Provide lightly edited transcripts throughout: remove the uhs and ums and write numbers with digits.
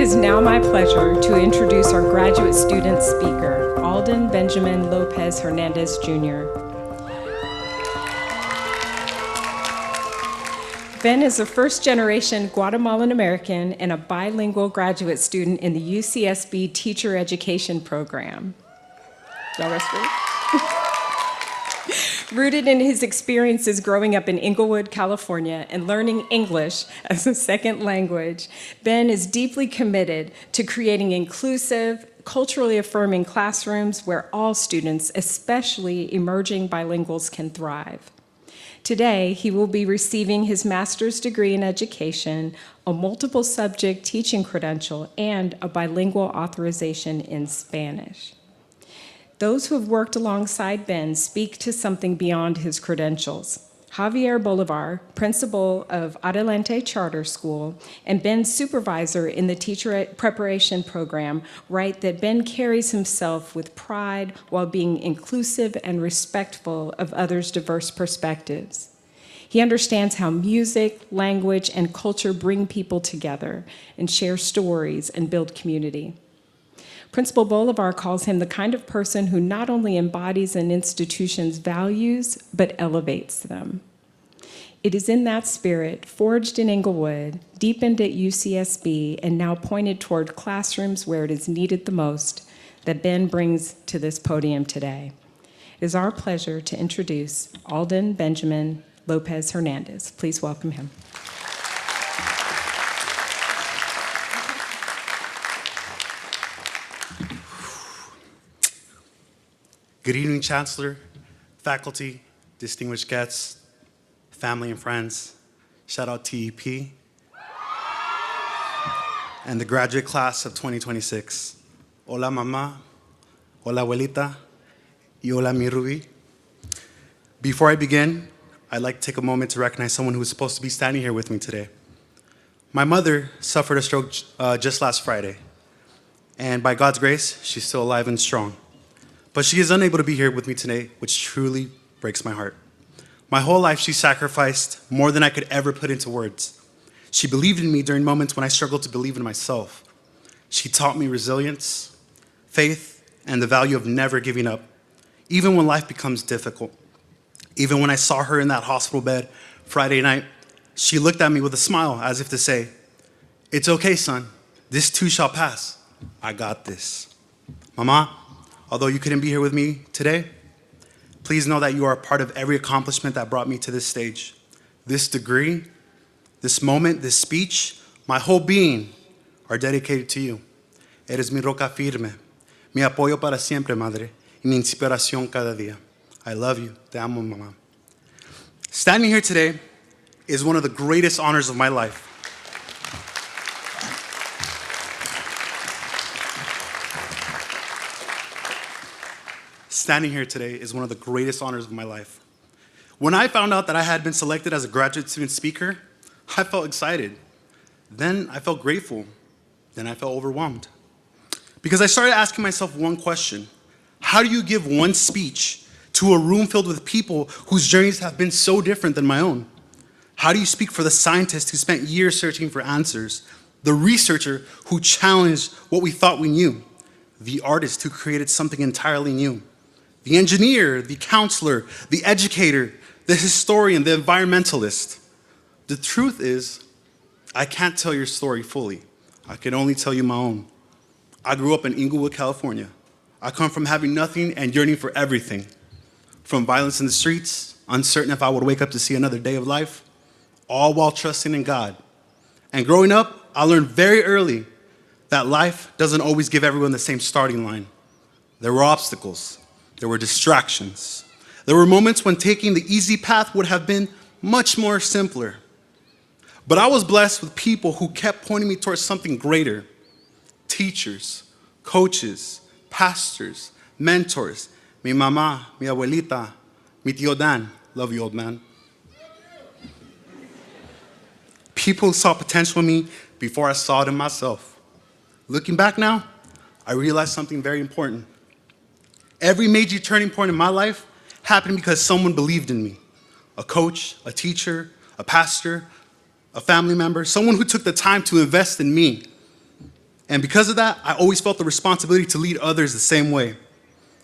is now my pleasure to introduce our graduate student speaker, Alden Benjamin Lopez Hernandez, Jr. Ben is a first-generation Guatemalan American and a bilingual graduate student in the UCSB Teacher Education Program. Y'all rest free? Rooted in his experiences growing up in Inglewood, California, and learning English as a second language, Ben is deeply committed to creating inclusive, culturally affirming classrooms where all students, especially emerging bilinguals, can thrive. Today, he will be receiving his master's degree in education, a multiple subject teaching credential, and a bilingual authorization in Spanish. Those who have worked alongside Ben speak to something beyond his credentials. Javier Bolivar, principal of Adelante Charter School, and Ben's supervisor in the teacher preparation program, write that Ben carries himself with pride while being inclusive and respectful of others' diverse perspectives. He understands how music, language, and culture bring people together and share stories and build community. Principal Bolivar calls him the kind of person who not only embodies an institution's values, but elevates them. It is in that spirit, forged in Inglewood, deepened at UCSB, and now pointed toward classrooms where it is needed the most, that Ben brings to this podium today. It is our pleasure to introduce Alden Benjamin Lopez Hernandez. Please welcome him. Good evening, Chancellor, faculty, distinguished guests, family and friends. Shout out TEP and the graduate class of 2026. Hola, mamá. Hola, abuelita. Y hola, mi Ruby. Before I begin, I'd like to take a moment to recognize someone who was supposed to be standing here with me today. My mother suffered a stroke just last Friday, and by God's grace, she's still alive and strong. But she is unable to be here with me today, which truly breaks my heart. My whole life, she sacrificed more than I could ever put into words. She believed in me during moments when I struggled to believe in myself. She taught me resilience, faith, and the value of never giving up, even when life becomes difficult. Even when I saw her in that hospital bed Friday night, she looked at me with a smile as if to say, "It's okay, son. This too shall pass. I got this." Mama, although you couldn't be here with me today, please know that you are a part of every accomplishment that brought me to this stage. This degree, this moment, this speech, my whole being are dedicated to you. Eres mi roca firme, mi apoyo para siempre, madre, y mi inspiración cada día. I love you. Te amo, mamá. Standing here today is one of the greatest honors of my life. Standing here today is one of the greatest honors of my life. When I found out that I had been selected as a graduate student speaker, I felt excited. Then I felt grateful. Then I felt overwhelmed. Because I started asking myself one question. How do you give one speech to a room filled with people whose journeys have been so different than my own? How do you speak for the scientist who spent years searching for answers, the researcher who challenged what we thought we knew, the artist who created something entirely new, the engineer, the counselor, the educator, the historian, the environmentalist? The truth is, I can't tell your story fully. I can only tell you my own. I grew up in Inglewood, California. I come from having nothing and yearning for everything. From violence in the streets, uncertain if I would wake up to see another day of life, all while trusting in God. And growing up, I learned very early that life doesn't always give everyone the same starting line. There were obstacles. There were distractions. There were moments when taking the easy path would have been much more simpler. But I was blessed with people who kept pointing me towards something greater. Teachers, coaches, pastors, mentors. Mi mamá, mi abuelita, mi tío Dan. Love you, old man. People saw potential in me before I saw it in myself. Looking back now, I realized something very important. Every major turning point in my life happened because someone believed in me. A coach, a teacher, a pastor, a family member, someone who took the time to invest in me. And because of that, I always felt the responsibility to lead others the same way.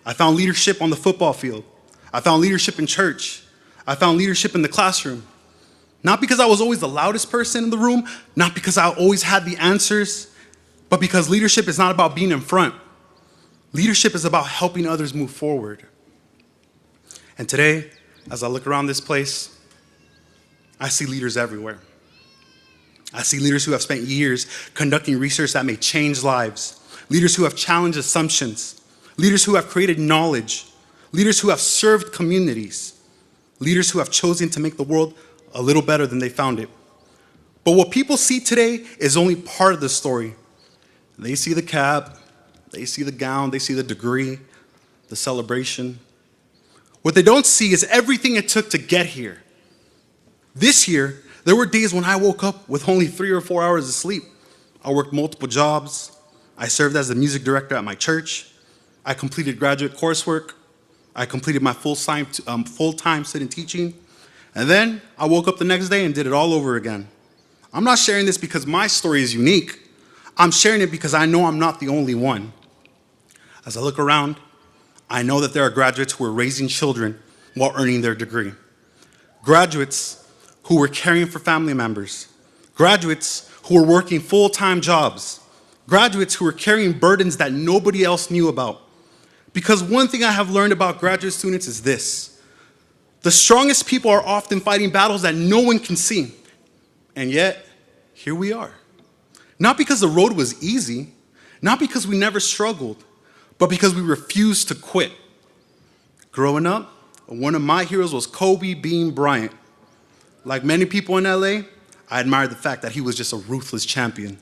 I found leadership on the football field. I found leadership in church. I found leadership in the classroom. Not because I was always the loudest person in the room, not because I always had the answers, but because leadership is not about being in front. Leadership is about helping others move forward. And today, as I look around this place, I see leaders everywhere. I see leaders who have spent years conducting research that may change lives, leaders who have challenged assumptions, leaders who have created knowledge, leaders who have served communities, leaders who have chosen to make the world a little better than they found it. But what people see today is only part of the story. They see the cap, they see the gown, they see the degree, the celebration. What they don't see is everything it took to get here. This year, there were days when I woke up with only 3 or 4 hours of sleep. I worked multiple jobs. I served as the music director at my church. I completed graduate coursework. I completed my full-time student teaching. And then I woke up the next day and did it all over again. I'm not sharing this because my story is unique. I'm sharing it because I know I'm not the only one. As I look around, I know that there are graduates who are raising children while earning their degree. Graduates who were caring for family members. Graduates who were working full-time jobs. Graduates who were carrying burdens that nobody else knew about. Because one thing I have learned about graduate students is this: the strongest people are often fighting battles that no one can see. And yet, here we are. Not because the road was easy, not because we never struggled, but because we refused to quit. Growing up, one of my heroes was Kobe Bean Bryant. Like many people in LA, I admired the fact that he was just a ruthless champion.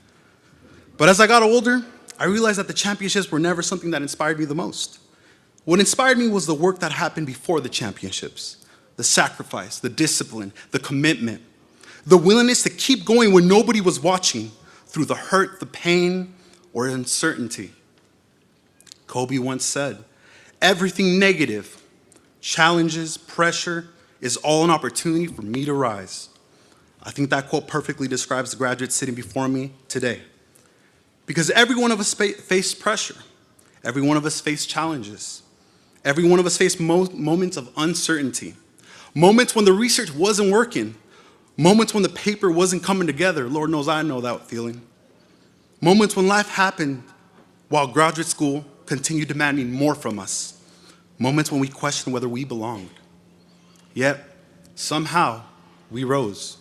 But as I got older, I realized that the championships were never something that inspired me the most. What inspired me was the work that happened before the championships. The sacrifice, the discipline, the commitment, the willingness to keep going when nobody was watching through the hurt, the pain, or uncertainty. Kobe once said, "Everything negative, challenges, pressure, is all an opportunity for me to rise." I think that quote perfectly describes the graduates sitting before me today. Because every one of us faced pressure. Every one of us faced challenges. Every one of us faced moments of uncertainty. Moments when the research wasn't working. Moments when the paper wasn't coming together. Lord knows I know that feeling. Moments when life happened while graduate school continued demanding more from us. Moments when we questioned whether we belonged. Yet, somehow, we rose.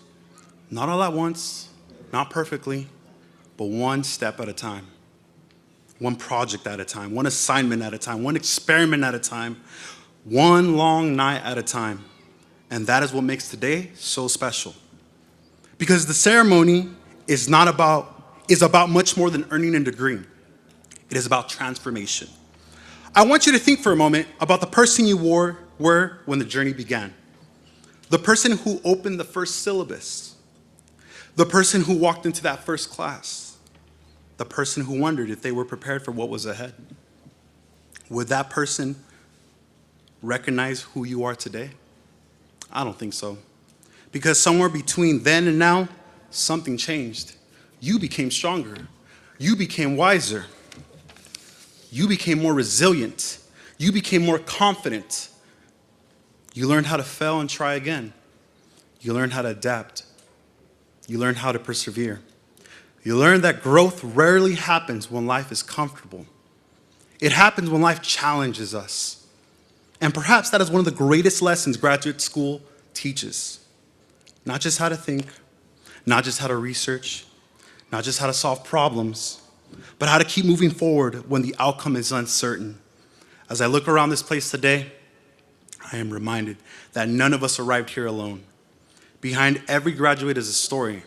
Not all at once, not perfectly, but one step at a time. One project at a time, one assignment at a time, one experiment at a time, one long night at a time. And that is what makes today so special. Because the ceremony is about much more than earning a degree. It is about transformation. I want you to think for a moment about the person you were when the journey began. The person who opened the first syllabus. The person who walked into that first class. The person who wondered if they were prepared for what was ahead. Would that person recognize who you are today? I don't think so. Because somewhere between then and now, something changed. You became stronger. You became wiser. You became more resilient. You became more confident. You learned how to fail and try again. You learned how to adapt. You learned how to persevere. You learned that growth rarely happens when life is comfortable. It happens when life challenges us. And perhaps that is one of the greatest lessons graduate school teaches. Not just how to think, not just how to research, not just how to solve problems, but how to keep moving forward when the outcome is uncertain. As I look around this place today, I am reminded that none of us arrived here alone. Behind every graduate is a story.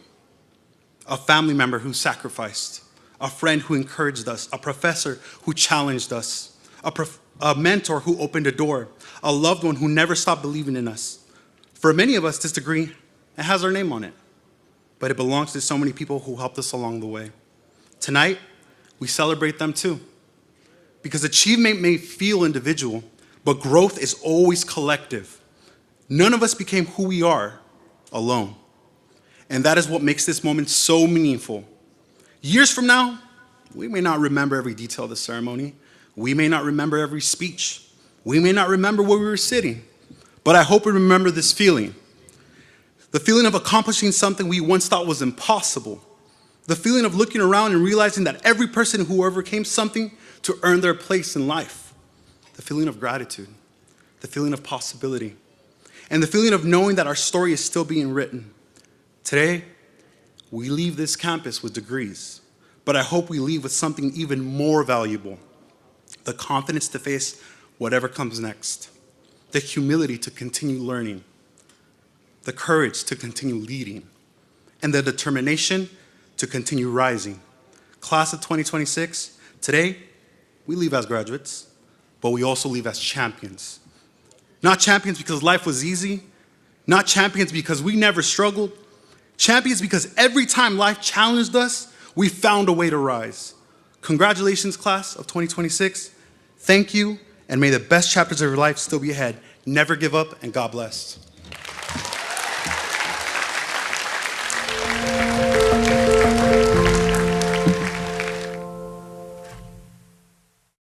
A family member who sacrificed, a friend who encouraged us, a professor who challenged us, a mentor who opened a door, a loved one who never stopped believing in us. For many of us, this degree, it has our name on it, but it belongs to so many people who helped us along the way. Tonight, we celebrate them too, because achievement may feel individual, but growth is always collective. None of us became who we are alone. And that is what makes this moment so meaningful. Years from now, We may not remember every detail of the ceremony. We may not remember every speech. We may not remember where we were sitting. But I hope we remember this feeling. The feeling of accomplishing something we once thought was impossible. The feeling of looking around and realizing that every person who overcame something to earn their place in life. The feeling of gratitude. The feeling of possibility. And the feeling of knowing that our story is still being written. Today, we leave this campus with degrees, but I hope we leave with something even more valuable. The confidence to face whatever comes next. The humility to continue learning. The courage to continue leading. And the determination to continue rising. Class of 2026, today, we leave as graduates, but we also leave as champions. Not champions because life was easy, not champions because we never struggled, champions because every time life challenged us, we found a way to rise. Congratulations, class of 2026. Thank you, and may the best chapters of your life still be ahead. Never give up, and God bless.